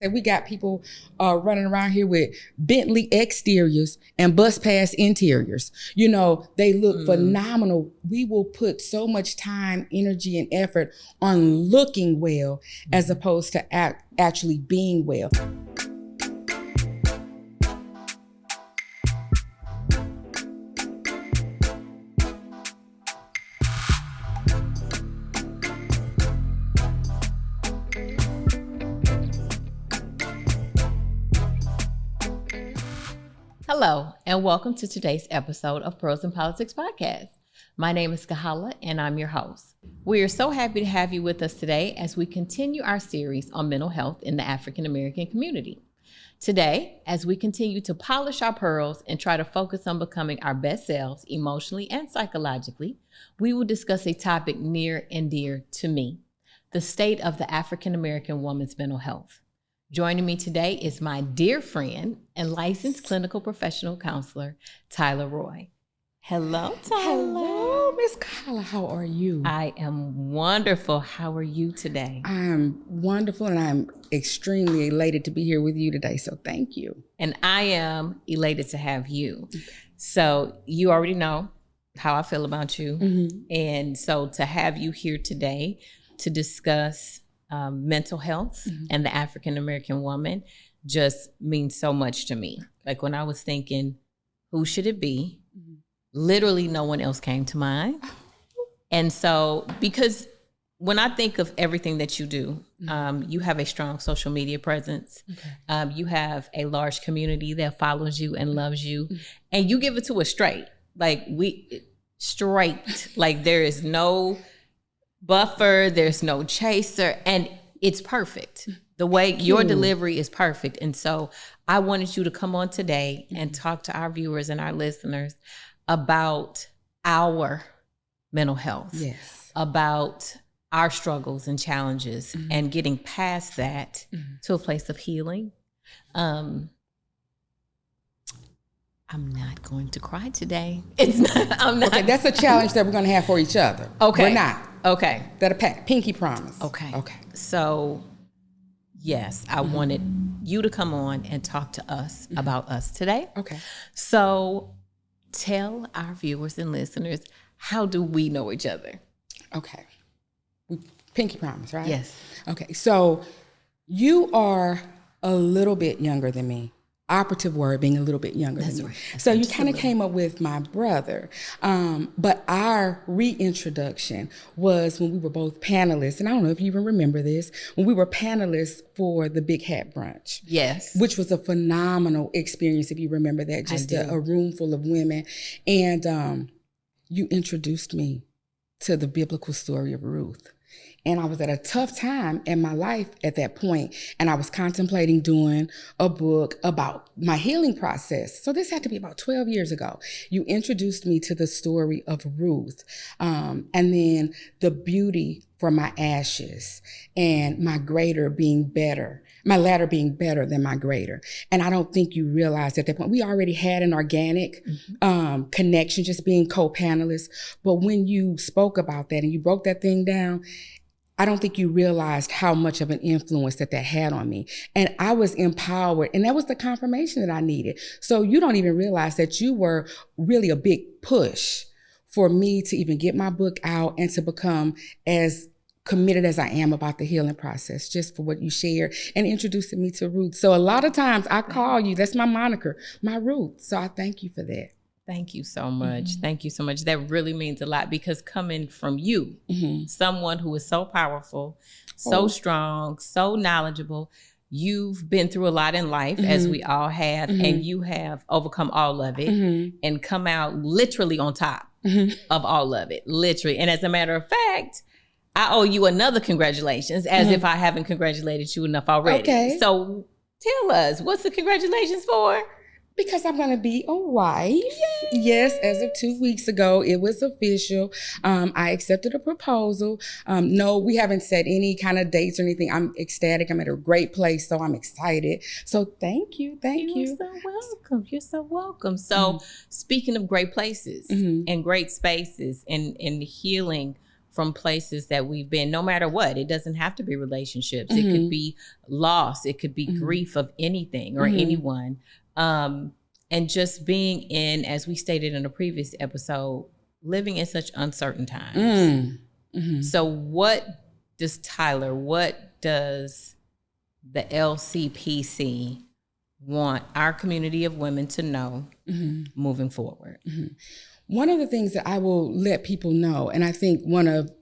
And we got people running around here with Bentley exteriors and bus pass interiors. You know, they look phenomenal. We will put so much time, energy, and effort on looking well as opposed to actually being well. Hello, and welcome to today's episode of Pearls in Politics Podcast. My name is Kahala, and I'm your host. We are so happy to have you with us today as we continue our series on mental health in the African American community. Today, as we continue to polish our pearls and try to focus on becoming our best selves emotionally and psychologically, we will discuss a topic near and dear to me, the state of the African American woman's mental health. Joining me today is my dear friend and licensed clinical professional counselor, Tyler Roy. Hello, Tyler. Hello, Miss Kyla. How are you? I am wonderful. How are you today? I'm wonderful, and I'm extremely elated to be here with you today, so thank you. And I am elated to have you. So you already know how I feel about you. Mm-hmm. And so to have you here today to discuss mental health and the African American woman just means so much to me. Like when I was thinking, who should it be? Literally no one else came to mind. And so, because when I think of everything that you do, you have a strong social media presence. Okay. You have a large community that follows you and loves you, and you give it to us straight. Like like there is no buffer, there's no chaser, and it's perfect. The way your delivery is perfect. And so I wanted you to come on today and talk to our viewers and our listeners about our mental health, about our struggles and challenges and getting past that to a place of healing. I'm not going to cry today. I'm not. Okay, that's a challenge that we're going to have for each other. Okay. We're not. Okay. That a pinky promise. Okay. Okay. So, yes, I wanted you to come on and talk to us about us today. Okay. So, tell our viewers and listeners, how do we know each other? Okay. Pinky promise, right? Yes. Okay. So, you are a little bit younger than me. Operative word being a little bit younger than me. Right. So you kind of came up with my brother. But our reintroduction was when we were both panelists. And I don't know if you even remember this, when we were panelists for the Big Hat Brunch. Yes. Which was a phenomenal experience, if you remember that. Just a room full of women. And you introduced me to the biblical story of Ruth. And I was at a tough time in my life at that point, and I was contemplating doing a book about my healing process. So this had to be about 12 years ago. You introduced me to the story of Ruth, and then the beauty for my ashes and my greater being better, my latter being better than my greater. And I don't think you realized at that point, we already had an organic connection, just being co-panelists. But when you spoke about that and you broke that thing down, I don't think you realized how much of an influence that had on me. And I was empowered, and that was the confirmation that I needed. So you don't even realize that you were really a big push for me to even get my book out and to become as committed as I am about the healing process, just for what you shared and introducing me to Ruth. So a lot of times I call you, that's my moniker, my Ruth. So I thank you for that. Thank you so much. Thank you so much. That really means a lot, because coming from you, someone who is so powerful, so strong, so knowledgeable, you've been through a lot in life, as we all have, and you have overcome all of it and come out literally on top of all of it, literally. And as a matter of fact, I owe you another congratulations, as if I haven't congratulated you enough already. Okay. So tell us, what's the congratulations for? Because I'm going to be a wife. Yay. Yes, as of 2 weeks ago, it was official. I accepted a proposal. No, we haven't set any kind of dates or anything. I'm ecstatic. I'm at a great place, so I'm excited. So thank you. Thank you. You're so welcome. You're so welcome. So speaking of great places and great spaces and healing from places that we've been, no matter what. It doesn't have to be relationships. It could be loss. It could be grief of anything or anyone. And just being in, as we stated in a previous episode, living in such uncertain times. So what does the LCPC want our community of women to know moving forward? One of the things that I will let people know, and I think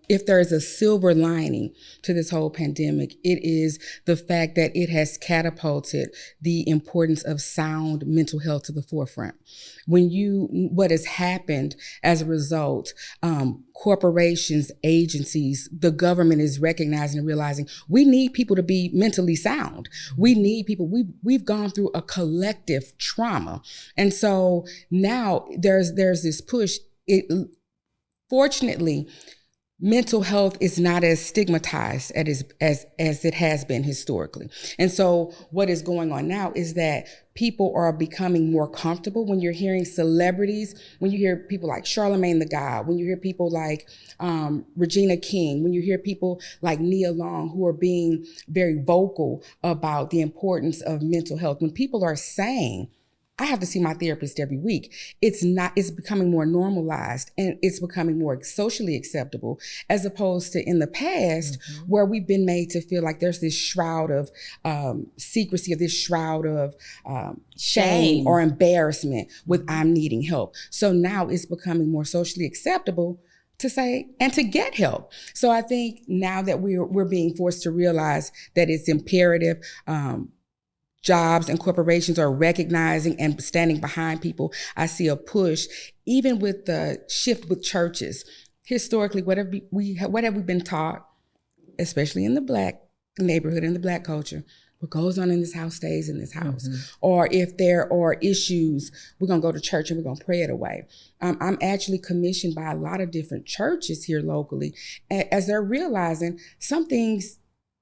if there's a silver lining to this whole pandemic, it is the fact that it has catapulted the importance of sound mental health to the forefront. What has happened as a result, corporations, agencies, the government is recognizing and realizing we need people to be mentally sound. We need people. We've gone through a collective trauma. And so now there's this push. Fortunately, mental health is not as stigmatized as it has been historically. And so what is going on now is that people are becoming more comfortable. When you're hearing celebrities, when you hear people like Charlemagne the God, when you hear people like Regina King, when you hear people like Nia Long who are being very vocal about the importance of mental health, when people are saying, I have to see my therapist every week, it's becoming more normalized and it's becoming more socially acceptable, as opposed to in the past where we've been made to feel like there's this shroud of secrecy, or this shroud of shame or embarrassment with I'm needing help. So now it's becoming more socially acceptable to say and to get help. So I think now that we're being forced to realize that it's imperative, jobs and corporations are recognizing and standing behind people. I see a push, even with the shift with churches. Historically, what have we been taught, especially in the Black neighborhood, in the Black culture? What goes on in this house stays in this house. Or if there are issues, we're going to go to church and we're going to pray it away. I'm actually commissioned by a lot of different churches here locally, as they're realizing some things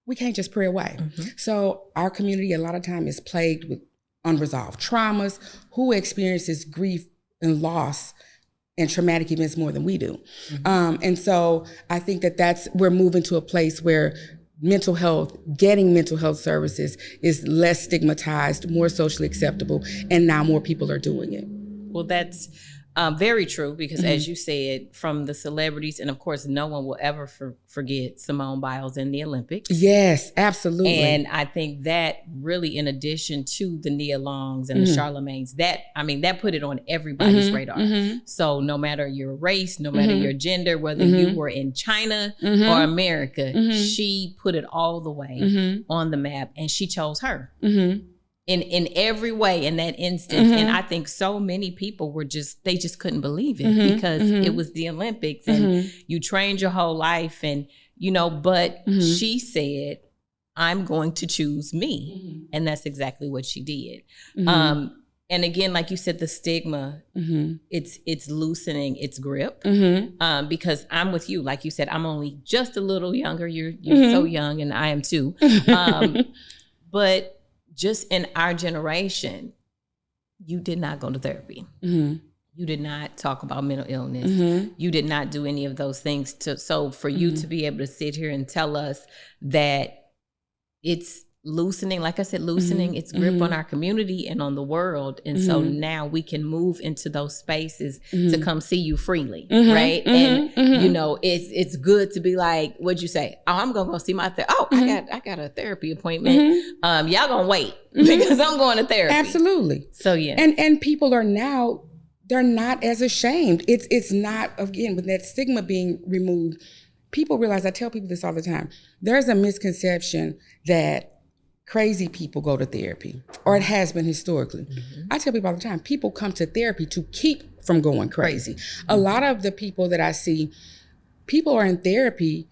we can't just pray away. So our community a lot of time is plagued with unresolved traumas. Who experiences grief and loss and traumatic events more than we do? And so I think we're moving to a place where getting mental health services is less stigmatized, more socially acceptable, and now more people are doing it. Well, that's very true, because as you said, from the celebrities, and of course, no one will ever forget Simone Biles in the Olympics. Yes, absolutely. And I think that really, in addition to the Nia Longs and the Charlemagnes, that put it on everybody's radar. So no matter your race, no matter your gender, whether you were in China or America, she put it all the way on the map, and she chose her. In every way in that instance. And I think so many people they just couldn't believe it, because it was the Olympics and you trained your whole life, and but she said, I'm going to choose me. And that's exactly what she did. And again, like you said, the stigma, it's loosening its grip, because I'm with you. Like you said, I'm only just a little younger. You're so young, and I am too. But just in our generation, you did not go to therapy. You did not talk about mental illness. You did not do any of those things. So for you to be able to sit here and tell us that it's loosening, like I said, its grip on our community and on the world. And so now we can move into those spaces to come see you freely, right? And it's good to be like, what'd you say? Oh, I'm gonna go see my I got a therapy appointment. Y'all gonna wait because I'm going to therapy. Absolutely. So yeah. And people are now, they're not as ashamed. It's not, again, with that stigma being removed, people realize, I tell people this all the time, there's a misconception that crazy people go to therapy, or it has been historically. I tell people all the time, people come to therapy to keep from going crazy. A lot of the people that I see, people are in therapy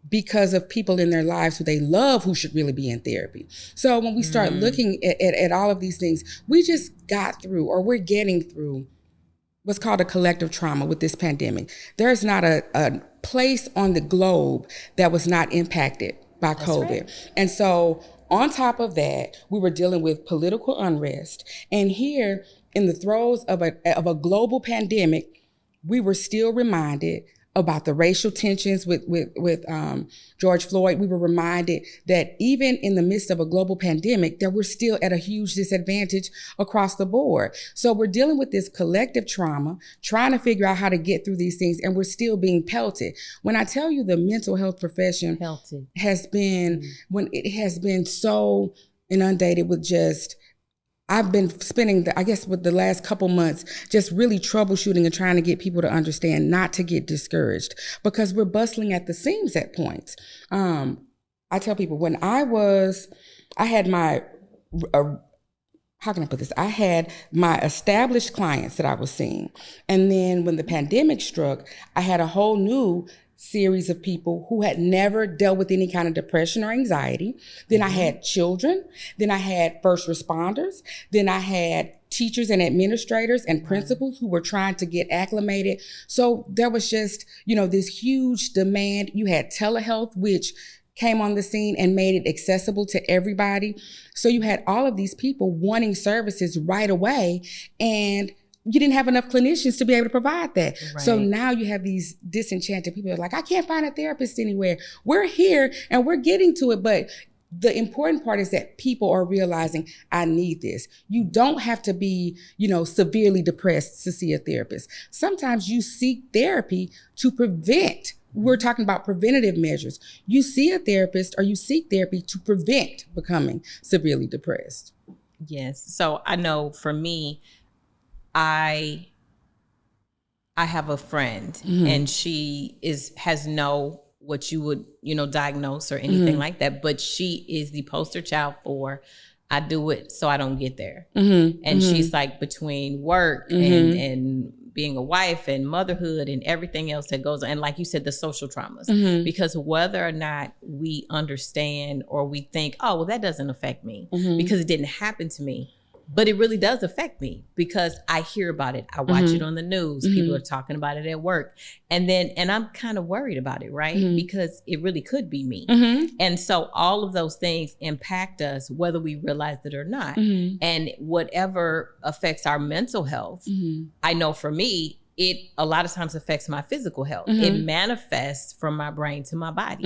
because of people in their lives who they love who should really be in therapy. So when we start looking at all of these things, we just got through, or we're getting through, what's called a collective trauma with this pandemic. There's not a place on the globe that was not impacted by COVID. Right. And so on top of that, we were dealing with political unrest. And here, in the throes of a global pandemic, we were still reminded about the racial tensions with George Floyd. We were reminded that even in the midst of a global pandemic, that we're still at a huge disadvantage across the board. So we're dealing with this collective trauma, trying to figure out how to get through these things, and we're still being pelted. When I tell you the mental health profession has been, when it has been so inundated with just, I've been spending, with the last couple months, just really troubleshooting and trying to get people to understand not to get discouraged, because we're bustling at the seams at points. I tell people, when I had my, how can I put this? I had my established clients that I was seeing. And then when the pandemic struck, I had a whole new series of people who had never dealt with any kind of depression or anxiety. Then I had children. Then I had first responders. Then I had teachers and administrators and principals who were trying to get acclimated. So there was just, this huge demand. You had telehealth, which came on the scene and made it accessible to everybody. So you had all of these people wanting services right away, and you didn't have enough clinicians to be able to provide that. Right. So now you have these disenchanted people that are like, I can't find a therapist anywhere. We're here and we're getting to it. But the important part is that people are realizing, I need this. You don't have to be, severely depressed to see a therapist. Sometimes you seek therapy to prevent. We're talking about preventative measures. You see a therapist or you seek therapy to prevent becoming severely depressed. Yes. So I know for me, I have a friend, and she has no what you would, diagnose or anything like that, but she is the poster child for, I do it so I don't get there. And she's like, between work and being a wife and motherhood and everything else that goes on, and like you said, the social traumas, because whether or not we understand or we think, oh, well, that doesn't affect me because it didn't happen to me. But it really does affect me because I hear about it. I watch it on the news. People are talking about it at work. And I'm kind of worried about it, right? Because it really could be me. And so all of those things impact us, whether we realize it or not. And whatever affects our mental health, I know for me, it a lot of times affects my physical health. It manifests from my brain to my body.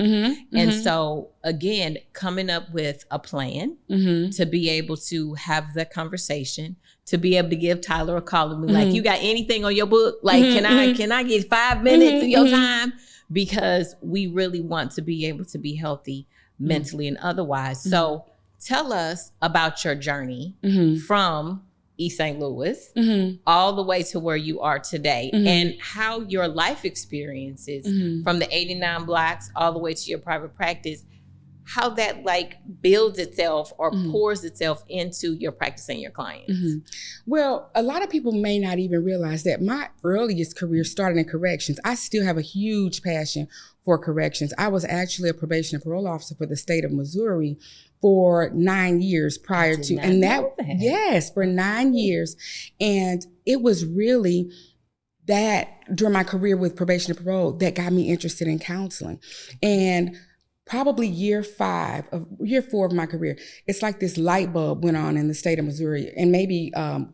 And so again, coming up with a plan to be able to have that conversation, to be able to give Tyler a call and be like, you got anything on your book? Like, can I get 5 minutes of your time? Because we really want to be able to be healthy mentally and otherwise. So tell us about your journey from East St. Louis, all the way to where you are today, and how your life experiences from the 89 blocks all the way to your private practice, how that builds itself or pours itself into your practice and your clients. Well, a lot of people may not even realize that my earliest career started in corrections. I still have a huge passion for corrections. I was actually a probation and parole officer for the state of Missouri for 9 years prior to, and yes, for 9 years. And it was really that during my career with probation and parole that got me interested in counseling. And probably year 4 of my career, it's like this light bulb went on in the state of Missouri, and maybe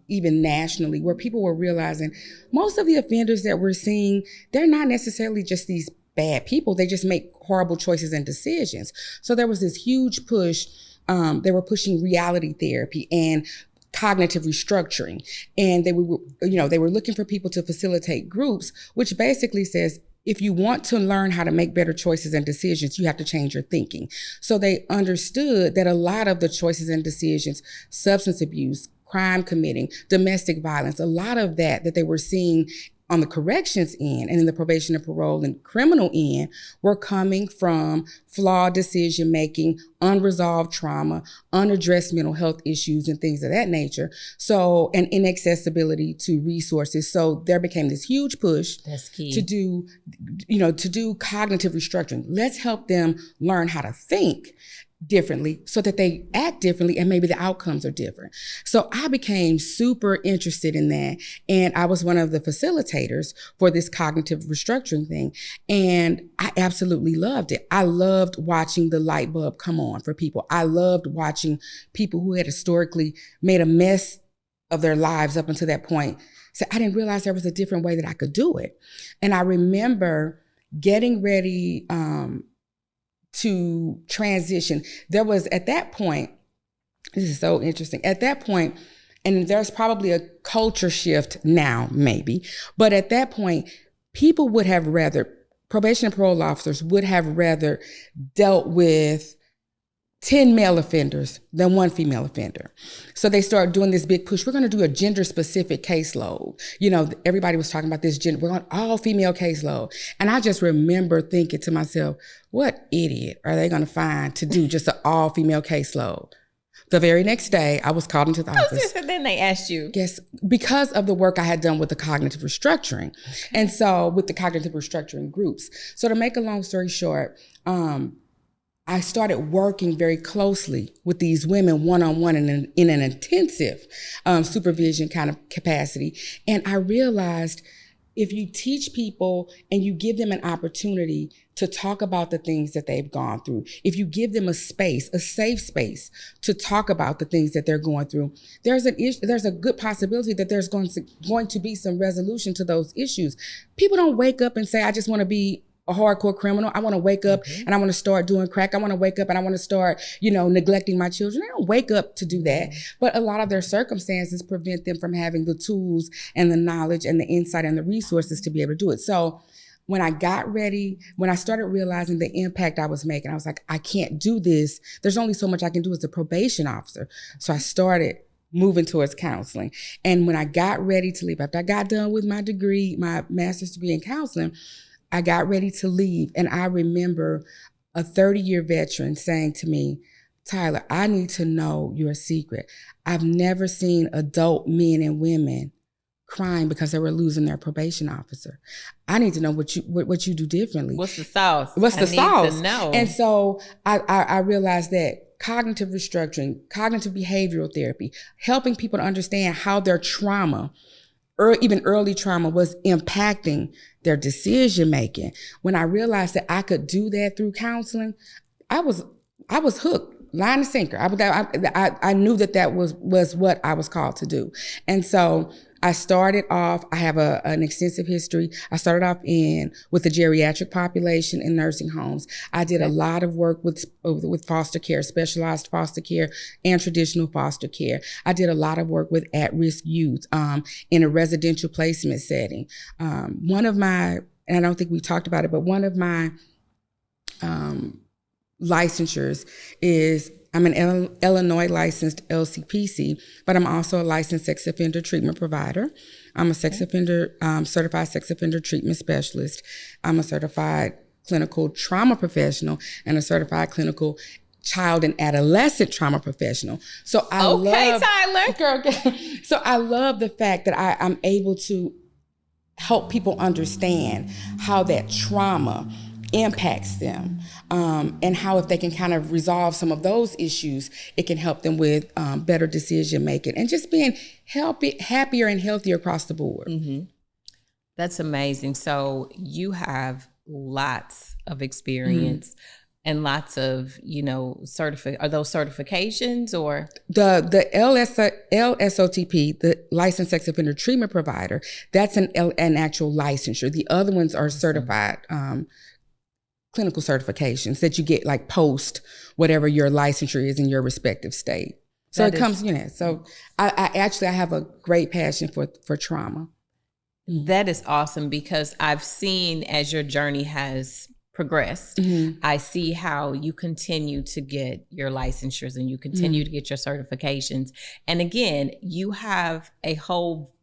even nationally, where people were realizing most of the offenders that we're seeing, they're not necessarily just these bad people. They just make horrible choices and decisions. So there was this huge push. They were pushing reality therapy and cognitive restructuring. And they were looking for people to facilitate groups, which basically says, if you want to learn how to make better choices and decisions, you have to change your thinking. So they understood that a lot of the choices and decisions, substance abuse, crime committing, domestic violence, a lot of that they were seeing on the corrections end and in the probation and parole and criminal end were coming from flawed decision-making, unresolved trauma, unaddressed mental health issues and things of that nature. So, and inaccessibility to resources. So there became this huge push to do cognitive restructuring. Let's help them learn how to think differently so that they act differently and maybe the outcomes are different. So I became super interested in that. And I was one of the facilitators for this cognitive restructuring thing. And I absolutely loved it. I loved watching the light bulb come on for people. I loved watching people who had historically made a mess of their lives up until that point. So I didn't realize there was a different way that I could do it. And I remember getting ready to transition, there was at that point, this is so interesting, at that point, and there's probably a culture shift now, maybe, but at that point, people would have rather, probation and parole officers would have rather dealt with 10 male offenders than one female offender. So they started doing this big push. We're going to do a gender specific caseload. You know, everybody was talking about this gender, we're on all female caseload. And I just remember thinking to myself, what idiot are they going to find to do just an all female caseload? The very next day, I was called into the office. And then they asked you. Yes, because of the work I had done with the cognitive restructuring. And so with the cognitive restructuring groups. So to make a long story short, I started working very closely with these women one-on-one in an intensive supervision kind of capacity. And I realized if you teach people and you give them an opportunity to talk about the things that they've gone through, if you give them a space, a safe space to talk about the things that they're going through, there's a good possibility that there's going to be some resolution to those issues. People don't wake up and say, I just want to be a hardcore criminal. I want to wake up and I want to start doing crack. I want to wake up and I want to start, neglecting my children. They don't wake up to do that. But a lot of their circumstances prevent them from having the tools and the knowledge and the insight and the resources to be able to do it. So when I got ready, when I started realizing the impact I was making, I was like, I can't do this. There's only so much I can do as a probation officer. So I started moving towards counseling. And when I got ready to leave, after I got done with my degree, my master's degree in counseling, I got ready to leave, and I remember a 30-year veteran saying to me, Tyler, I need to know your secret. I've never seen adult men and women crying because they were losing their probation officer. I need to know what you do differently. What's the sauce? What's the sauce? I need to know. And so I realized that cognitive restructuring, cognitive behavioral therapy, helping people to understand how their trauma, or even early trauma, was impacting their decision making. When I realized that I could do that through counseling, I was hooked, line and sinker. I knew that was what I was called to do. And so I started off, I have an extensive history. I started off with the geriatric population in nursing homes. I did a lot of work with foster care, specialized foster care and traditional foster care. I did a lot of work with at-risk youth in a residential placement setting. One of my, and I don't think we talked about it, but one of my licensures is I'm an Illinois licensed LCPC, but I'm also a licensed sex offender treatment provider. I'm a certified sex offender treatment specialist. I'm a certified clinical trauma professional and a certified clinical child and adolescent trauma professional. So I love the fact that I'm able to help people understand how that trauma impacts them, and how if they can kind of resolve some of those issues, it can help them with better decision making and just being happier and healthier across the board. Mm-hmm. That's amazing. So you have lots of experience and lots of, are those certifications or? The LSOTP, the Licensed Sex Offender Treatment Provider, that's an actual licensure. The other ones are certified clinical certifications that you get like post whatever your licensure is in your respective state. So it comes, so I have a great passion for trauma. That is awesome, because I've seen as your journey has progressed, I see how you continue to get your licensures and you continue to get your certifications. And again, you have a whole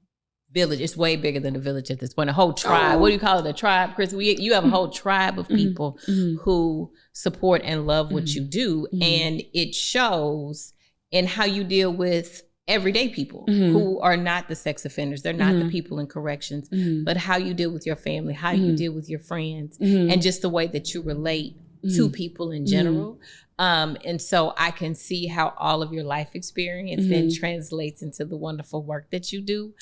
village. It's way bigger than a village at this point. A whole tribe. What do you call it? A tribe, Chris? You have a whole tribe of people who support and love what you do. And it shows in how you deal with everyday people who are not the sex offenders. They're not the people in corrections, but how you deal with your family, how you deal with your friends, and just the way that you relate to people in general. And so I can see how all of your life experience then translates into the wonderful work that you do.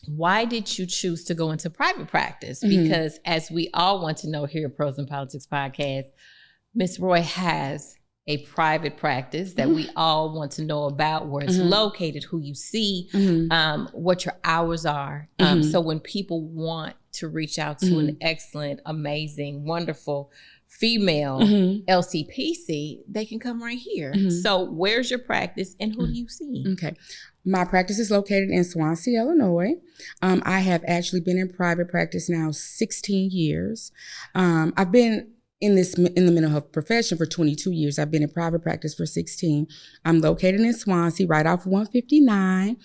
Why did you choose to go into private practice? Because as we all want to know here at Pros in Politics Podcast, Ms. Roy has a private practice that we all want to know about, where it's located, who you see, what your hours are. So when people want to reach out to an excellent, amazing, wonderful female LCPC, they can come right here. So where's your practice and who do you see? Okay. My practice is located in Swansea, Illinois. I have actually been in private practice now 16 years. I've been in the mental health profession for 22 years. I've been in private practice for 16. I'm located in Swansea, right off 159.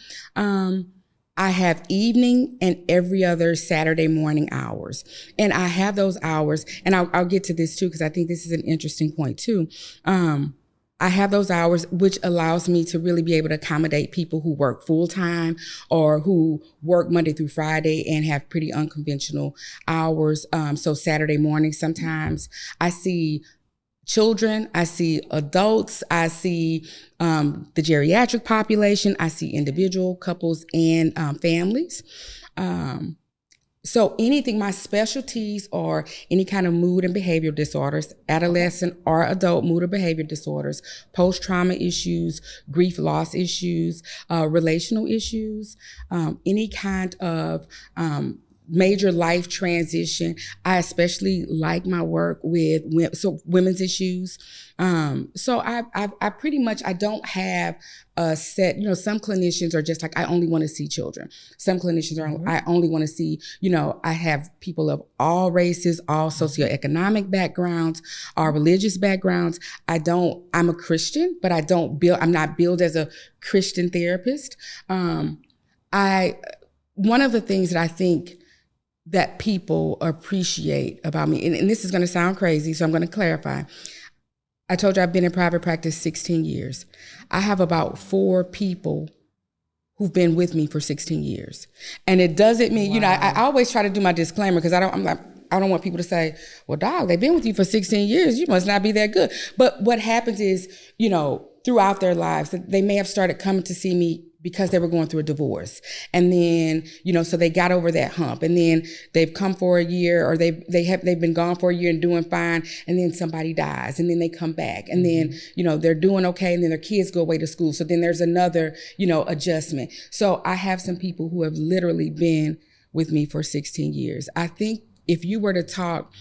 I have evening and every other Saturday morning hours. And I have those hours, and I'll get to this too, because I think this is an interesting point too. I have those hours, which allows me to really be able to accommodate people who work full time or who work Monday through Friday and have pretty unconventional hours. So Saturday morning, sometimes I see children, I see adults, I see the geriatric population, I see individual couples and families. So anything, my specialties are any kind of mood and behavioral disorders, adolescent or adult mood or behavior disorders, post-trauma issues, grief loss issues, relational issues, any kind of major life transition. I especially like my work with women's issues. So I pretty much, I don't have a set, some clinicians are just like, I only want to see children. Some clinicians are, I only want to see, I have people of all races, all socioeconomic backgrounds, all religious backgrounds. I'm a Christian, but I'm not billed as a Christian therapist. One of the things that I think that people appreciate about me, and this is going to sound crazy, so I'm going to clarify. I told you I've been in private practice 16 years. I have about 4 people who've been with me for 16 years. And it doesn't mean, I always try to do my disclaimer because I don't want people to say, well, dog, they've been with you for 16 years. You must not be that good. But what happens is, throughout their lives, they may have started coming to see me because they were going through a divorce. And then, so they got over that hump, and then they've come for a year, or they've been gone for a year and doing fine. And then somebody dies, and then they come back, and then, they're doing okay. And then their kids go away to school. So then there's another, adjustment. So I have some people who have literally been with me for 16 years. I think if you were to talk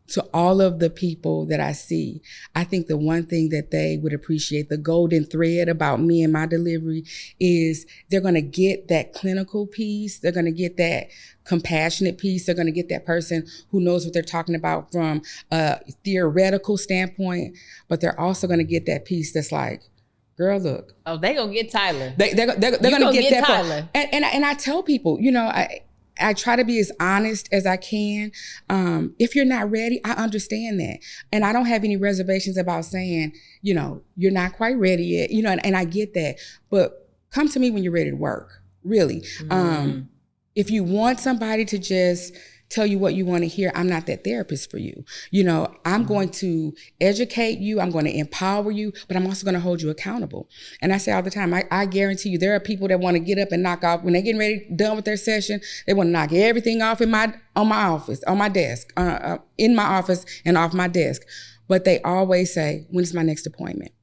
to all of the people that I see, I think the one thing that they would appreciate, the golden thread about me and my delivery, is they're going to get that clinical piece. They're going to get that compassionate piece. They're going to get that person who knows what they're talking about from a theoretical standpoint, but they're also going to get that piece that's like, girl, look. Oh, they going to get Tyler. They're going to get that Tyler. And I tell people, I try to be as honest as I can. If you're not ready, I understand that. And I don't have any reservations about saying, you're not quite ready yet, and I get that. But come to me when you're ready to work, really. If you want somebody to just tell you what you want to hear, I'm not that therapist for you. I'm going to educate you, I'm going to empower you, but I'm also going to hold you accountable. And I say all the time, I guarantee you there are people that want to get up and knock off, when they're getting ready, done with their session, they want to knock everything off on my office, on my desk, in my office and off my desk. But they always say, when's my next appointment?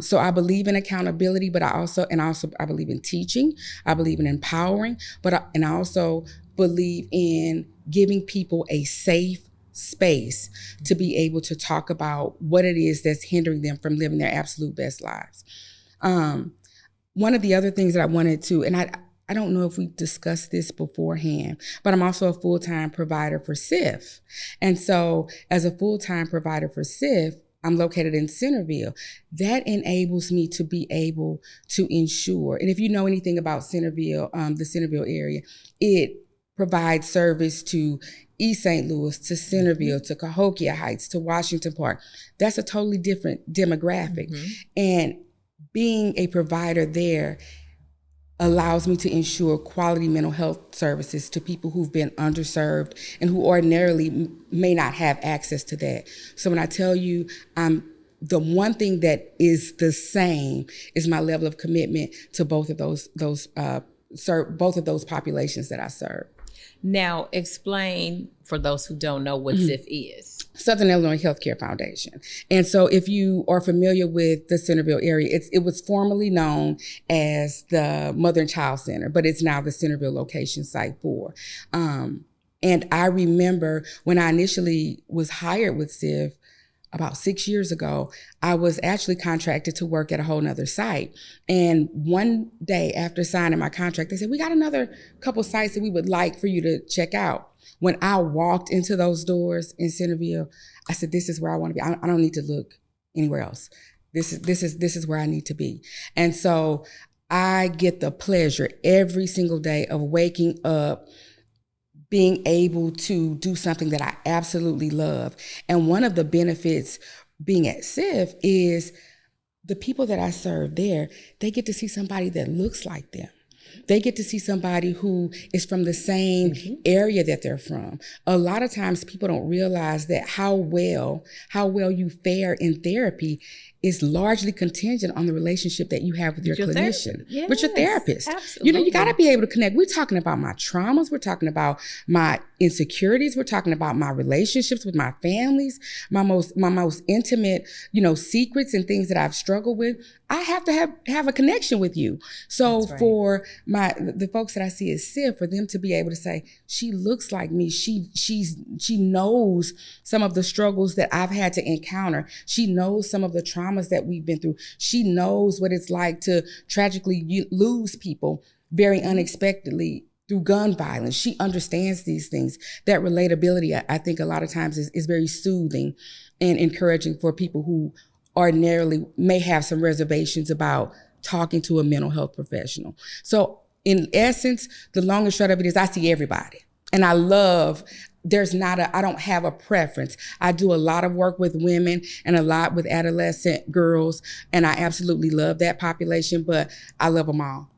So I believe in accountability, but I also believe in teaching. I believe in empowering, I also believe in giving people a safe space to be able to talk about what it is that's hindering them from living their absolute best lives. One of the other things that I wanted to, and I don't know if we discussed this beforehand, but I'm also a full-time provider for SIF. And so as a full-time provider for SIF, I'm located in Centerville. That enables me to be able to ensure, and if you know anything about Centerville, the Centerville area, it provides service to East St. Louis, to Centerville, to Cahokia Heights, to Washington Park. That's a totally different demographic. And being a provider there allows me to ensure quality mental health services to people who've been underserved and who ordinarily may not have access to that. So when I tell you the one thing that is the same is my level of commitment to both of those populations that I serve. Now, explain for those who don't know what SIF is. Southern Illinois Healthcare Foundation. And so if you are familiar with the Centerville area, it was formerly known as the Mother and Child Center, but it's now the Centerville Location Site 4. And I remember when I initially was hired with Civ about 6 years ago, I was actually contracted to work at a whole nother site. And one day after signing my contract, they said, we got another couple sites that we would like for you to check out. When I walked into those doors in Centerville, I said, this is where I want to be. I don't need to look anywhere else. This is where I need to be. And so I get the pleasure every single day of waking up, being able to do something that I absolutely love. And one of the benefits being at Civ is the people that I serve there, they get to see somebody that looks like them. They get to see somebody who is from the same area that they're from. A lot of times people don't realize that how well you fare in therapy is largely contingent on the relationship that you have with your clinician, with your therapist. Absolutely. You know, you got to be able to connect. We're talking about my traumas. We're talking about my insecurities. We're talking about my relationships with my families, my most intimate, secrets and things that I've struggled with. I have to have a connection with you. So for the folks that I see as Civ, for them to be able to say, she looks like me. She knows some of the struggles that I've had to encounter. She knows some of the traumas that we've been through. She knows what it's like to tragically lose people very unexpectedly through gun violence. She understands these things. That relatability, I think a lot of times is very soothing and encouraging for people who ordinarily may have some reservations about talking to a mental health professional. So in essence, the long and short of it is I see everybody. And I love, I don't have a preference. I do a lot of work with women and a lot with adolescent girls. And I absolutely love that population, but I love them all.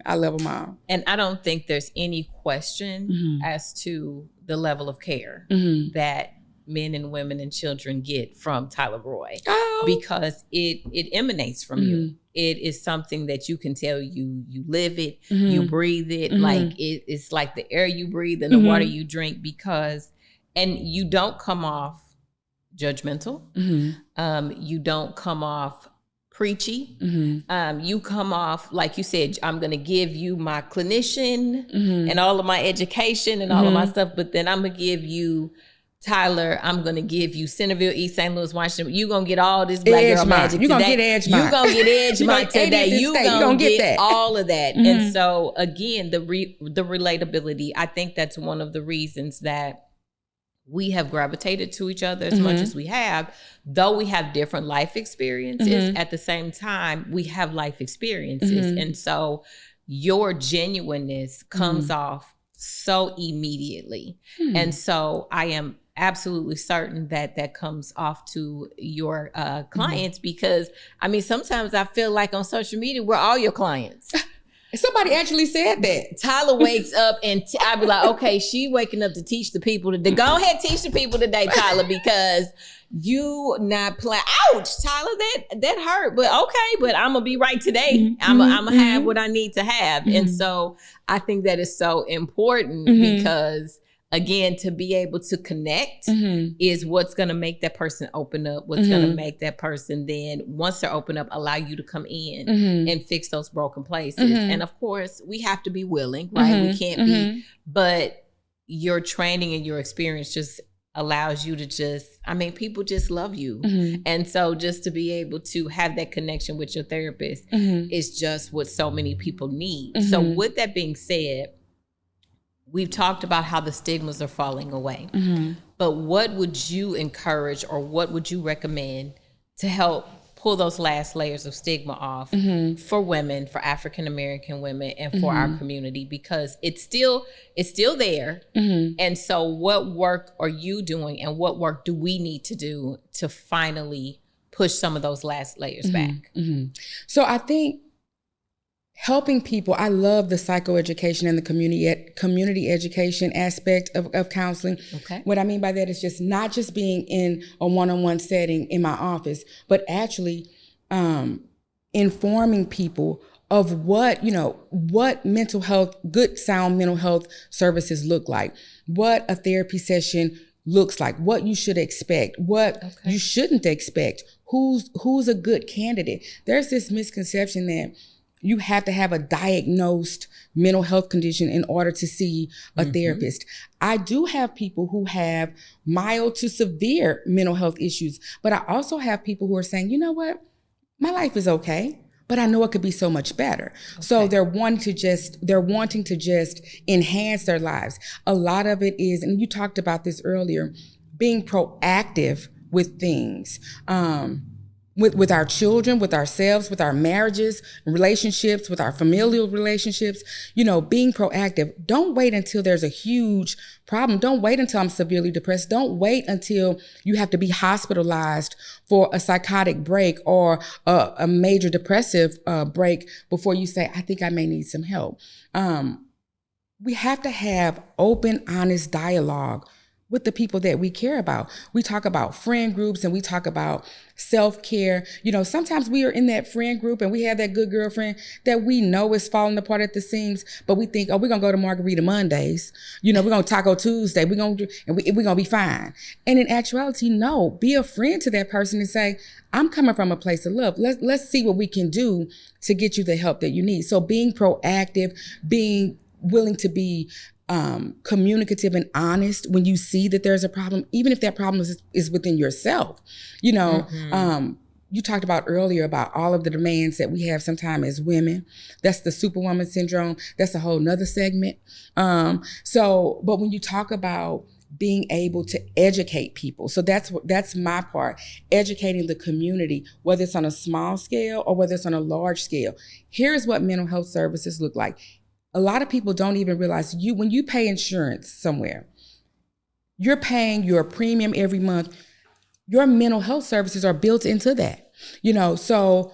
I love them all. And I don't think there's any question as to the level of care that men and women and children get from Tyler Roy, because it emanates from you. It is something that you can tell you live it, you breathe it, like it's like the air you breathe and the water you drink, and you don't come off judgmental. You don't come off preachy. You come off, like you said, I'm going to give you my clinician and all of my education and all of my stuff, but then I'm going to give you Tyler, I'm going to give you Centerville, East St. Louis, Washington. You're going to get all this black girl magic today. You're going to get Edgemont. You're going to get Edgemont today. You're going to get all of that. And so, again, the relatability, I think that's one of the reasons that we have gravitated to each other as much as we have. Though we have different life experiences, at the same time, we have life experiences. And so your genuineness comes off so immediately. And so I am absolutely certain that comes off to your clients, because I mean, sometimes I feel like on social media, we're all your clients. Somebody actually said that. Tyler wakes up and I be like, okay, she waking up to teach the people today. Go ahead, teach the people today, Tyler, because you not playing. Ouch, Tyler, that hurt. But okay, but I'm gonna be right today. I'm gonna have what I need to have. And so I think that is so important because, again, to be able to connect is what's going to make that person open up, what's going to make that person then, once they're open up, allow you to come in and fix those broken places. And of course, we have to be willing, right? We can't be, but your training and your experience just allows you to people just love you. And so just to be able to have that connection with your therapist is just what so many people need. So with that being said, we've talked about how the stigmas are falling away, but what would you encourage or what would you recommend to help pull those last layers of stigma off for women, for African-American women, and for our community? Because it's still there. And so what work are you doing and what work do we need to do to finally push some of those last layers back? So I think helping people, I love the psychoeducation and the community education aspect of counseling. Okay. What I mean by that is just not just being in a one-on-one setting in my office, but actually informing people of what mental health, good sound mental health services look like, what a therapy session looks like, what you should expect, what you shouldn't expect, who's a good candidate. There's this misconception that you have to have a diagnosed mental health condition in order to see a therapist. I do have people who have mild to severe mental health issues, but I also have people who are saying, you know what, my life is okay, but I know it could be so much better. Okay. So they're wanting to just enhance their lives. A lot of it is, and you talked about this earlier, being proactive with things, with our children, with ourselves, with our marriages, relationships, with our familial relationships, being proactive. Don't wait until there's a huge problem. Don't wait until I'm severely depressed. Don't wait until you have to be hospitalized for a psychotic break or a major depressive break before you say, I think I may need some help. We have to have open, honest dialogue with the people that we care about. We talk about friend groups and we talk about self-care. Sometimes we are in that friend group and we have that good girlfriend that we know is falling apart at the seams, but we think, we're going to go to Margarita Mondays. We're going to Taco Tuesday. We're going to be fine. And in actuality, no, be a friend to that person and say, I'm coming from a place of love. Let's see what we can do to get you the help that you need. So being proactive, being willing to be communicative and honest when you see that there's a problem, even if that problem is within yourself. You talked about earlier about all of the demands that we have sometimes as women. That's the superwoman syndrome. That's a whole nother segment. But when you talk about being able to educate people, so that's my part, educating the community, whether it's on a small scale or whether it's on a large scale. Here's what mental health services look like. A lot of people don't even realize when you pay insurance somewhere, you're paying your premium every month. Your mental health services are built into that, so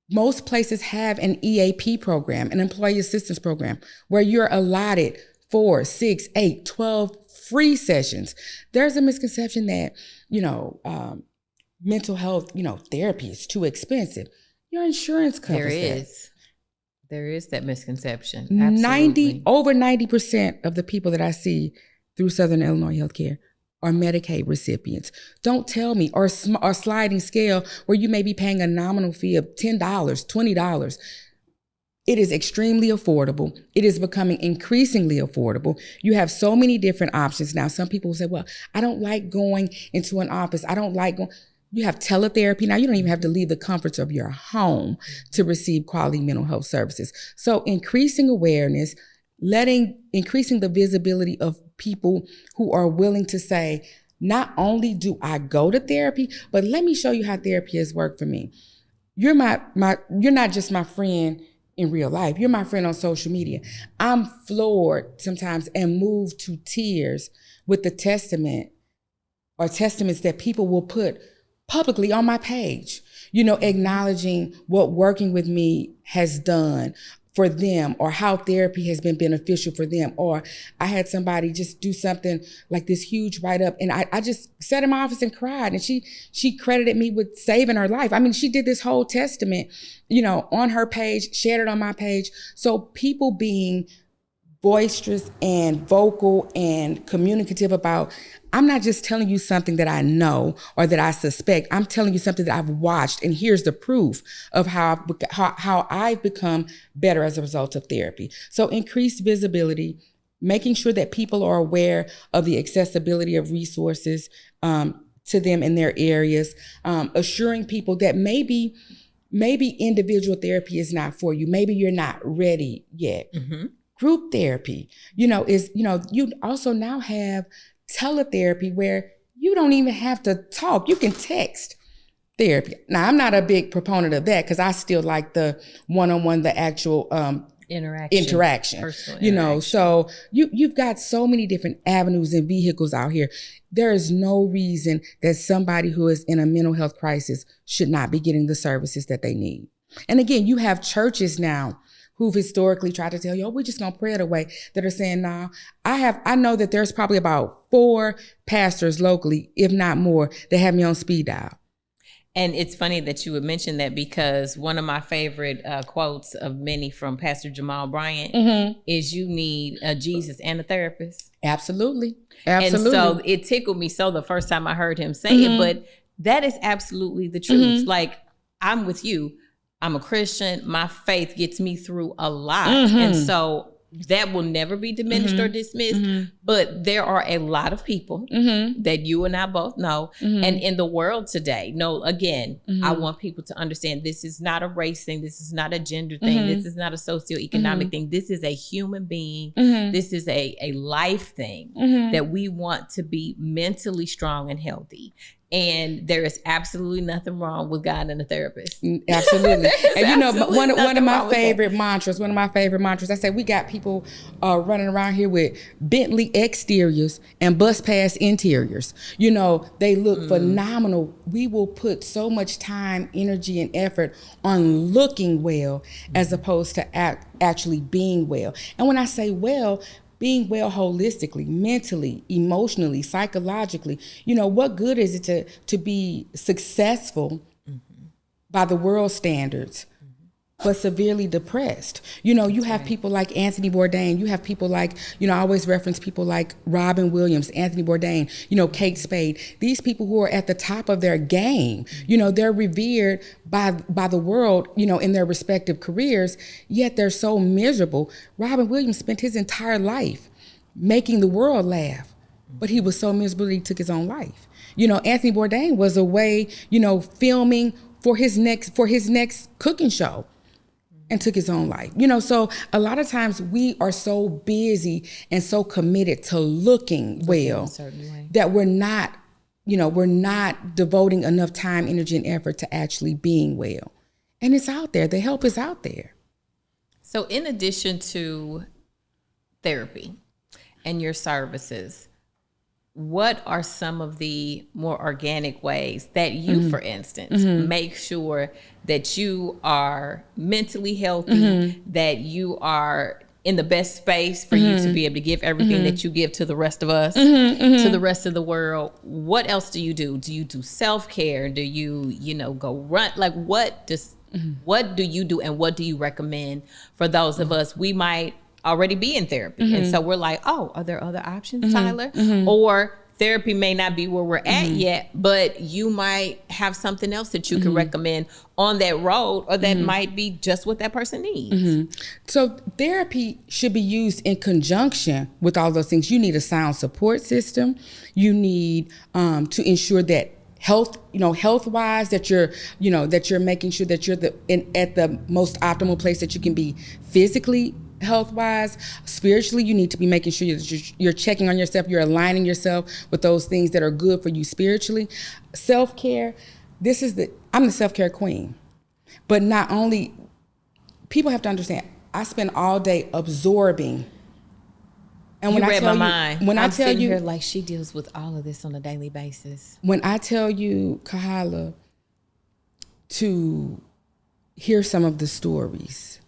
most places have an EAP program, an employee assistance program, where you're allotted 4, 6, 8, 12 free sessions. There's a misconception that, mental health, therapy is too expensive. Your insurance covers that. There is that misconception. Absolutely. Over 90% of the people that I see through Southern Illinois Healthcare are Medicaid recipients. Don't tell me, or sliding scale where you may be paying a nominal fee of $10, $20. It is extremely affordable. It is becoming increasingly affordable. You have so many different options now. Some people will say, well, I don't like going into an office. I don't like going. You have teletherapy. Now you don't even have to leave the comforts of your home to receive quality mental health services. So increasing awareness, increasing the visibility of people who are willing to say, not only do I go to therapy, but let me show you how therapy has worked for me. You're you're not just my friend in real life. You're my friend on social media. I'm floored sometimes and moved to tears with the testaments that people will put publicly on my page, acknowledging what working with me has done for them or how therapy has been beneficial for them. Or I had somebody just do something like this huge write-up and I just sat in my office and cried, and she credited me with saving her life. I mean, she did this whole testament, on her page, shared it on my page. So people being boisterous and vocal and communicative about, I'm not just telling you something that I know or that I suspect. I'm telling you something that I've watched, and here's the proof of how I've become better as a result of therapy. So increased visibility, making sure that people are aware of the accessibility of resources to them in their areas, assuring people that maybe individual therapy is not for you. Maybe you're not ready yet. Mm-hmm. Group therapy, you also now have teletherapy where you don't even have to talk. You can text therapy. Now, I'm not a big proponent of that because I still like the one-on-one, the actual interaction. Personal interaction. So you've got so many different avenues and vehicles out here. There is no reason that somebody who is in a mental health crisis should not be getting the services that they need. And again, you have churches now who've historically tried to tell you, we're just going to pray it away, that are saying, no, I know that there's probably about 4 pastors locally, if not more, that have me on speed dial. And it's funny that you would mention that, because one of my favorite quotes of many from Pastor Jamal Bryant is, you need a Jesus and a therapist. Absolutely. And so it tickled me so the first time I heard him say it, but that is absolutely the truth. Like, I'm with you. I'm a Christian. My faith gets me through a lot. And so that will never be diminished or dismissed. But there are a lot of people that you and I both know. And in the world today, I want people to understand this is not a race thing. This is not a gender thing. This is not a socioeconomic thing. This is a human being. This is a life thing that we want to be mentally strong and healthy. And there is absolutely nothing wrong with God and a therapist. Absolutely. And you know, one of my favorite mantras, I say we got people running around here with Bentley exteriors and bus pass interiors. You know, they look phenomenal. We will put so much time, energy, and effort on looking well as opposed to actually being well. And when I say well, being well holistically, mentally, emotionally, psychologically, you know, what good is it to be successful by the world standards, but severely depressed? You know, you have people like Anthony Bourdain. You have people like, you know, I always reference people like Robin Williams, Anthony Bourdain, you know, Kate Spade. These people who are at the top of their game, you know, they're revered by the world, you know, in their respective careers, yet they're so miserable. Robin Williams spent his entire life making the world laugh, but he was so miserable that he took his own life. You know, Anthony Bourdain was away, you know, filming for his next cooking show, and took his own life. You know, so a lot of times we are so busy and so committed to looking well that we're not devoting enough time, energy, and effort to actually being well. And it's out there. The help is out there. So in addition to therapy and your services, what are some of the more organic ways that you, for instance, make sure that you are mentally healthy, that you are in the best space for you to be able to give everything that you give to the rest of us, to the rest of the world? What else do you do? Do you do self-care? Do you, go run? Like what do you do, and what do you recommend for those of us? We might already be in therapy. And so we're like, oh, are there other options, Tyler? Or therapy may not be where we're at yet, but you might have something else that you can recommend on that road, or that might be just what that person needs. So therapy should be used in conjunction with all those things. You need a sound support system. You need to ensure that health-wise, that you're making sure that you're at the most optimal place that you can be physically, health-wise. Spiritually, you need to be making sure you're checking on yourself, you're aligning yourself with those things that are good for you spiritually. Self-care, I'm the self-care queen. But not only, people have to understand, I spend all day absorbing. And when I'm sitting here like, she deals with all of this on a daily basis. When I tell you, Kahala, to hear some of the stories,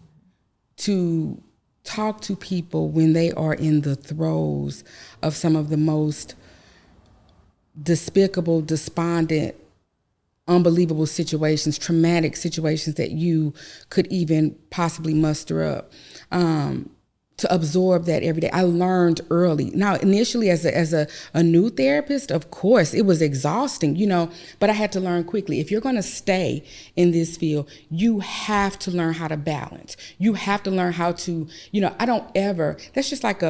to talk to people when they are in the throes of some of the most despicable, despondent, unbelievable situations, traumatic situations that you could even possibly muster up, to absorb that every day. I learned early. Now, initially as a new therapist, of course, it was exhausting, but I had to learn quickly. If you're going to stay in this field, you have to learn how to balance. You have to learn how to, that's just like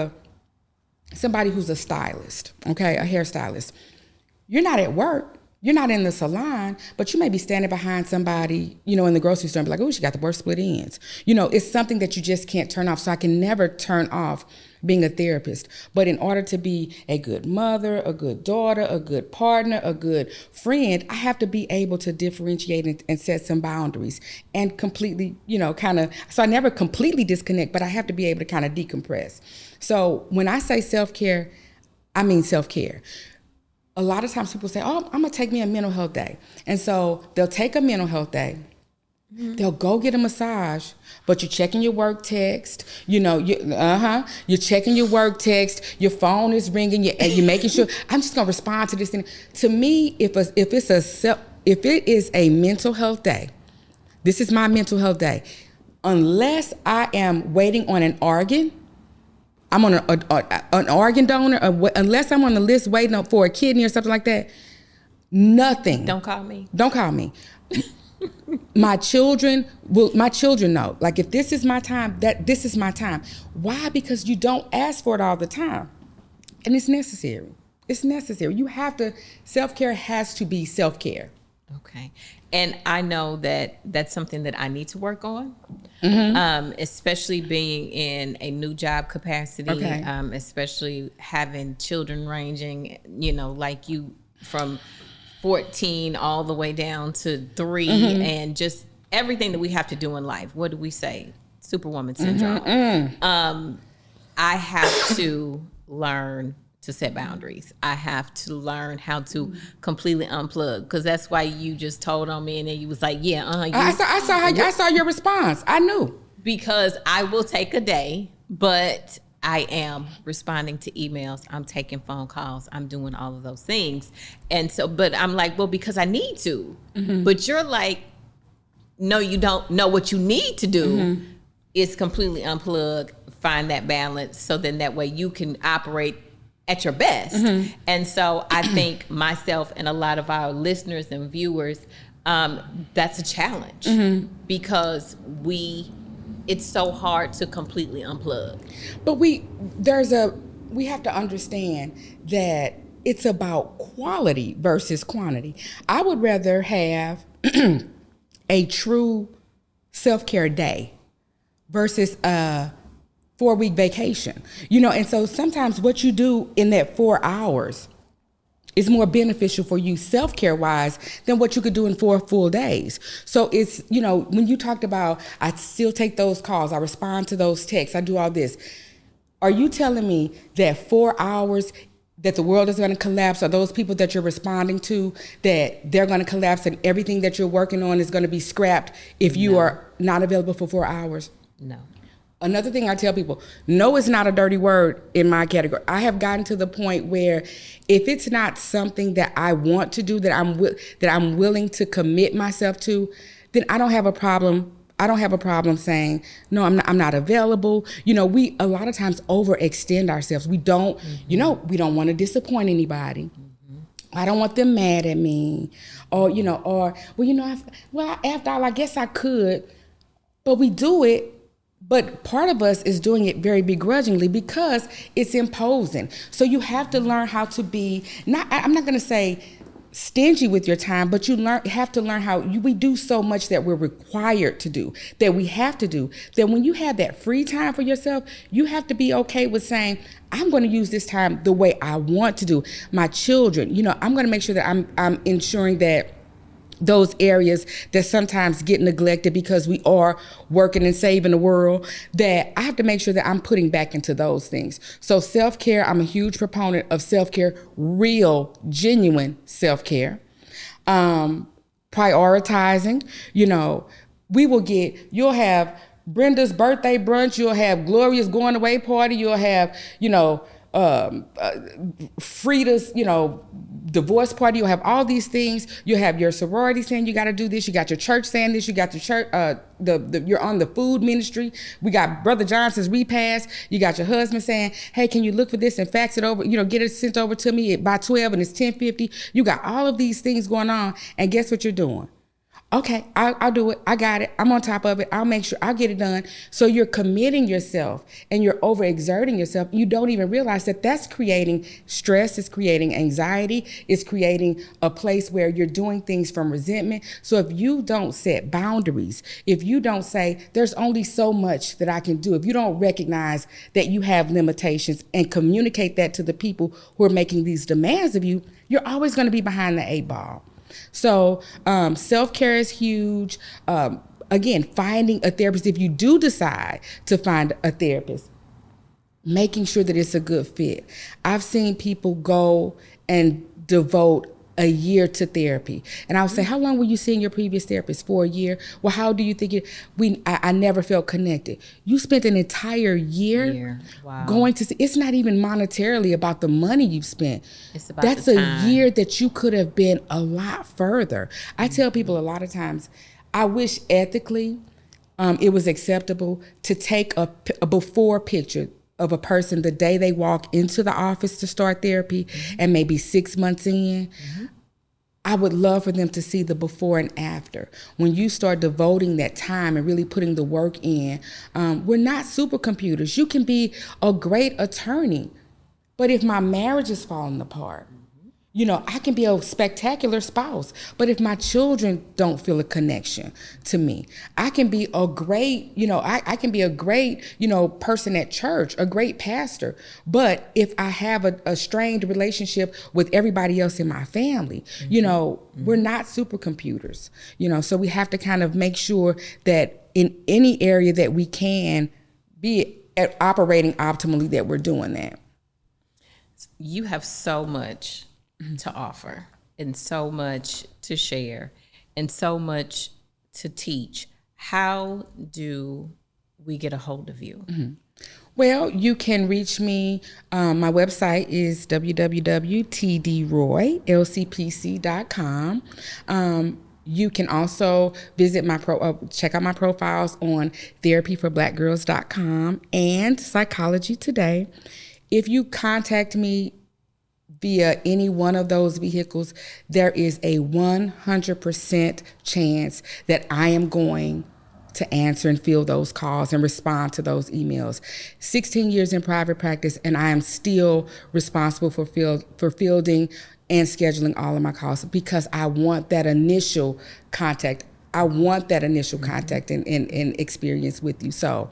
somebody who's a stylist, okay, a hairstylist. You're not at work. You're not in the salon, but you may be standing behind somebody, in the grocery store and be like, oh, she got the worst split ends. It's something that you just can't turn off. So I can never turn off being a therapist. But in order to be a good mother, a good daughter, a good partner, a good friend, I have to be able to differentiate and set some boundaries and completely, so I never completely disconnect, but I have to be able to kind of decompress. So when I say self-care, I mean self-care. A lot of times people say, oh, I'm going to take me a mental health day. And so they'll take a mental health day. They'll go get a massage, but you're checking your work text. You're checking your work text. Your phone is ringing. You're making sure, I'm just going to respond to this thing. To me, if it is a mental health day, this is my mental health day. Unless I am waiting on an organ, I'm on an organ donor, unless I'm on the list waiting up for a kidney or something like that, nothing. Don't call me. Don't call me. My children know, like, if this is my time, that this is my time. Why? Because you don't ask for it all the time. And it's necessary. It's necessary. You have to, self-care has to be self-care. Okay. And I know that that's something that I need to work on, especially being in a new job capacity, especially having children ranging, like you, from 14 all the way down to 3, and just everything that we have to do in life. What do we say? Superwoman syndrome. I have to learn to set boundaries. I have to learn how to completely unplug, because that's why you just told on me, and then you was like, I saw your response. I knew. Because I will take a day, but I am responding to emails, I'm taking phone calls, I'm doing all of those things. And so, but I'm like, well, because I need to. But you're like, no, you don't know what you need to do. It's completely unplug, find that balance, so then that way you can operate at your best. And so I think myself and a lot of our listeners and viewers, that's a challenge, because it's so hard to completely unplug. But we have to understand that it's about quality versus quantity. I would rather have a true self-care day versus a 4-week vacation, and so sometimes what you do in that 4 hours is more beneficial for you self-care wise than what you could do in 4 full days. So it's, when you talked about, I still take those calls, I respond to those texts, I do all this. Are you telling me that 4 hours that the world is going to collapse, or those people that you're responding to, that they're going to collapse and everything that you're working on is going to be scrapped if you are not available for 4 hours? No. Another thing I tell people, no is not a dirty word in my category. I have gotten to the point where if it's not something that I want to do, that I'm willing to commit myself to, then I don't have a problem. I don't have a problem saying, no, I'm not available. We a lot of times overextend ourselves. We don't, we don't want to disappoint anybody. I don't want them mad at me, or after all, I guess I could, but we do it. But part of us is doing it very begrudgingly because it's imposing. So you have to learn how to be, I'm not going to say stingy with your time, but you have to learn how we do so much that we're required to do, that we have to do, that when you have that free time for yourself, you have to be okay with saying, I'm going to use this time the way I want to do. My children, I'm going to make sure that I'm ensuring that those areas that sometimes get neglected because we are working and saving the world, that I have to make sure that I'm putting back into those things. So self-care, I'm a huge proponent of self-care, real, genuine self-care. Prioritizing, you'll have Brenda's birthday brunch, you'll have Gloria's going away party, you'll have, Frida's, divorce party, you'll have all these things. You'll have your sorority saying you got to do this. You got your church saying this. You got your church, you're on the food ministry. We got Brother Johnson's repast. You got your husband saying, hey, can you look for this and fax it over? Get it sent over to me by 12 and it's 10:50. You got all of these things going on. And guess what you're doing? Okay, I'll do it. I got it. I'm on top of it. I'll make sure I'll get it done. So you're committing yourself and you're overexerting yourself. You don't even realize that that's creating stress. It's creating anxiety. It's creating a place where you're doing things from resentment. So if you don't set boundaries, if you don't say, there's only so much that I can do, if you don't recognize that you have limitations and communicate that to the people who are making these demands of you, you're always going to be behind the 8 ball. So self-care is huge. Again, finding a therapist, if you do decide to find a therapist, making sure that it's a good fit. I've seen people go and devote a year to therapy. And I'll say, how long were you seeing your previous therapist? For a year? Well, how do you think I never felt connected. You spent an entire year wow. going to see, it's not even monetarily about the money you've spent. It's about That's the a time. year that you could have been a lot further. I tell people a lot of times, I wish ethically it was acceptable to take a before picture of a person the day they walk into the office to start therapy, and maybe 6 months in, I would love for them to see the before and after. When you start devoting that time and really putting the work in, we're not supercomputers. You can be a great attorney, but if my marriage is falling apart, I can be a spectacular spouse, but if my children don't feel a connection to me, I can be a great, I can be a great, person at church, a great pastor. But if I have a strained relationship with everybody else in my family, we're not supercomputers, so we have to kind of make sure that in any area that we can be operating optimally, that we're doing that. You have so much to offer and so much to share and so much to teach. How do we get a hold of you? Well, you can reach me. My website is www.tdroylcpc.com. You can also visit check out my profiles on therapyforblackgirls.com and Psychology Today. If you contact me via any one of those vehicles, there is a 100% chance that I am going to answer and field those calls and respond to those emails. 16 years in private practice, and I am still responsible for fielding and scheduling all of my calls because I want that initial contact. I want that initial contact and experience with you. So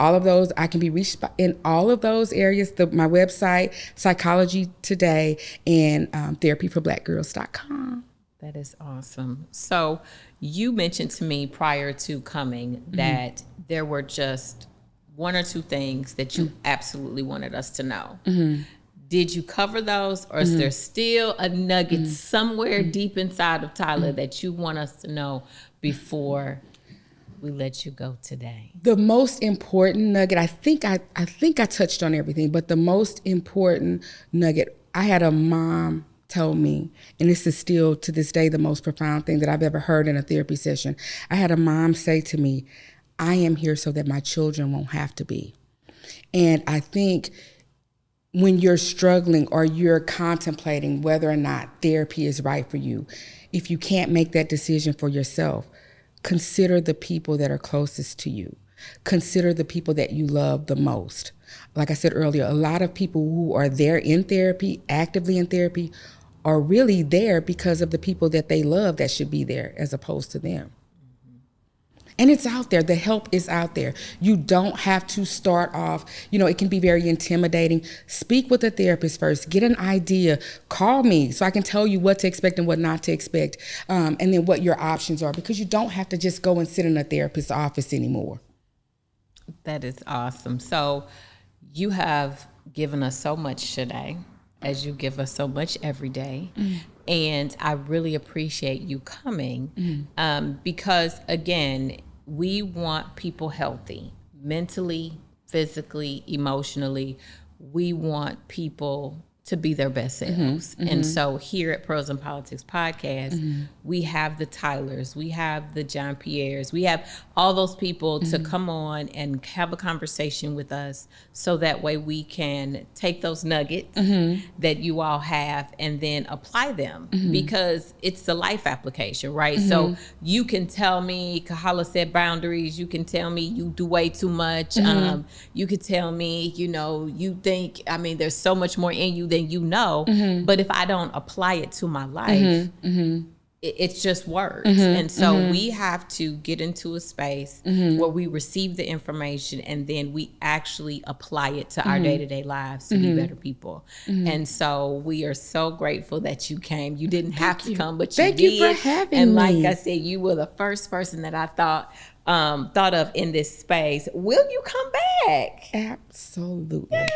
all of those, I can be reached in all of those areas. My website, Psychology Today, and therapyforblackgirls.com. That is awesome. So you mentioned to me prior to coming that there were just one or two things that you absolutely wanted us to know. Did you cover those, or is there still a nugget somewhere deep inside of Tyler that you want us to know before we let you go today? The most important nugget, I think I touched on everything, but the most important nugget, I had a mom tell me, and this is still to this day the most profound thing that I've ever heard in a therapy session. I had a mom say to me, I am here so that my children won't have to be. And I think when you're struggling or you're contemplating whether or not therapy is right for you, if you can't make that decision for yourself, consider the people that are closest to you. Consider the people that you love the most. Like I said earlier, a lot of people who are there in therapy, actively in therapy, are really there because of the people that they love that should be there as opposed to them. And it's out there. The help is out there. You don't have to start off, it can be very intimidating. Speak with a therapist first. Get an idea. Call me so I can tell you what to expect and what not to expect, and then what your options are, because you don't have to just go and sit in a therapist's office anymore. That is awesome. So you have given us so much today, as you give us so much every day. And I really appreciate you coming because, again, we want people healthy, mentally, physically, emotionally. We want people to be their best selves. And so here at Pros in Politics Podcast, we have the Tylers, we have the John Pierres, we have all those people to come on and have a conversation with us, so that way we can take those nuggets that you all have and then apply them, because it's the life application, right? So you can tell me, Kahala said boundaries, you can tell me you do way too much, you could tell me, you think, there's so much more in you than you know, but if I don't apply it to my life, it's just words. And so we have to get into a space where we receive the information and then we actually apply it to our day-to-day lives to be better people. And so we are so grateful that you came. You didn't have to come, but you did. Thank you for having me. And like I said, you were the first person that I thought of in this space. Will you come back? Absolutely. Yay,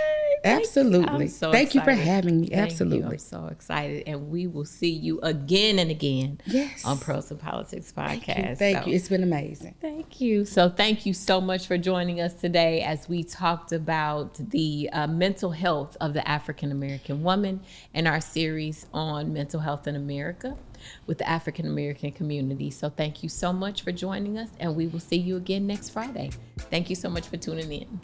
Absolutely. Thank you for having me. Thank Absolutely. you. I'm so excited. And we will see you again and again on Pros in Politics Podcast. Thank you. It's been amazing. Thank you. So thank you so much for joining us today as we talked about the mental health of the African American woman in our series on mental health in America with the African American community. So thank you so much for joining us, and we will see you again next Friday. Thank you so much for tuning in.